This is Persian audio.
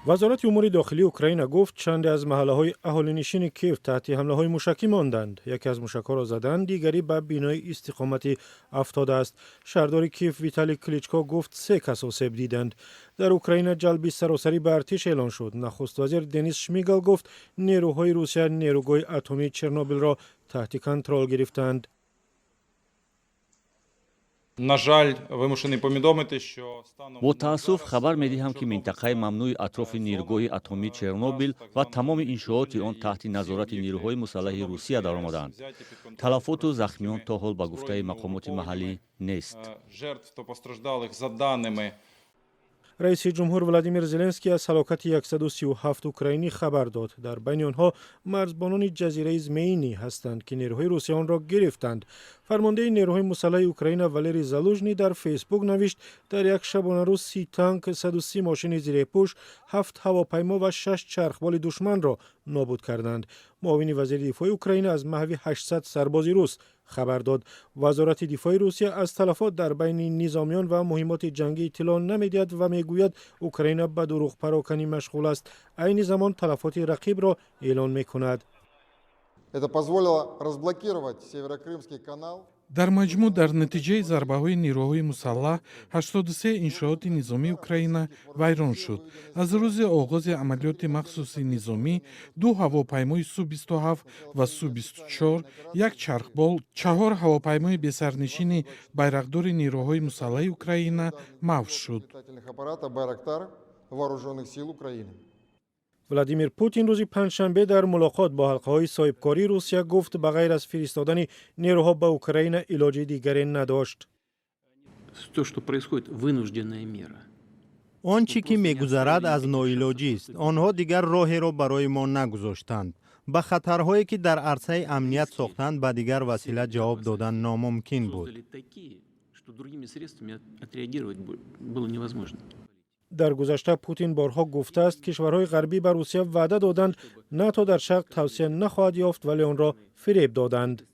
وزارت امور داخلی اوکراین گفت چند از محله‌های اهالی‌نشین کیف تحت حمله‌های موشکی ماندند. یکی از موشک‌ها را زدند، دیگری به بینای استقامتی افتاده است. شهردار کیف ویتالی کلیچکو گفت 3 کس آسیب دیدند. در اوکراین جلبی سراسری به ارتش اعلان شد. نخست وزیر دنیس شمیگل گفت نیروهای روسیه نیروگاه اتمی چرنوبیل را تحت کنترل گرفتند. бо таассуф хабар медиҳам ки минтақаи мамнӯи атрофи ниргоҳи атомии чернобил ва тамоми иншооти он таҳти назорати نیروهای مسلح русия даромаданд. талафоту захмиён то ҳол ба гуфтаи мақомоти маҳаллӣ нест. رئیس جمهور ولادیمیر زلنسکی از هلاکت 137 اوکراینی خبر داد. در بین آنها مرزبانان جزیره زمینی هستند که نیروهای روسیه آن را گرفتند. فرمانده نیروهای مسلح اوکراین والری زالوژنی در فیسبوک نوشت در یک شبانه روز 30 تانک، 130 ماشین زیر پوش، 7 هواپیما و 6 چرخبال دشمن را نابود کردند. معاون وزیر دفاع اوکراین از محو 800 سرباز روس خبر داد. وزارت دفاع روسیه از تلفات در بین نظامیان و مهمات جنگی اطلاع نمی‌دهد و میگوید اوکراین به دروغ پراکنی مشغول است. عین زمان تلفات رقیب را اعلان می‌کند. дар маҷмӯъ дар натиҷаи зарбаҳои нироҳои мусаллаҳ 83 иншооти низомии Украина вайрон шуд. аз рӯзи оғози амалиёти махсуси низомӣ 2 ҳавопаймои Су-27 ва Су-24, 1 чархбол, 4 ҳавопаймои бесарнишини байрақдори нироҳои мусаллаҳи Украина маҳв шуд. ولادیمیر پوتین روز پنجشنبه در ملاقات با حلقه‌های صاحبکاری روسیه گفت بغیر از فرستادن نیروها به اوکراین علاج دیگری نداشت. آنچه که می‌گذرد از ناعلاجی است. آنها دیگر راهی را برای ما نگذاشتند. به خطرهایی که در عرصه امنیت ساختند به دیگر وسیله جواب دادن ناممکن بود. در گذشته پوتین بارها گفته است کشورهای غربی به روسیه وعده دادند نه تا در شرق توسعه نخواهد یافت ولی آن را فریب دادند.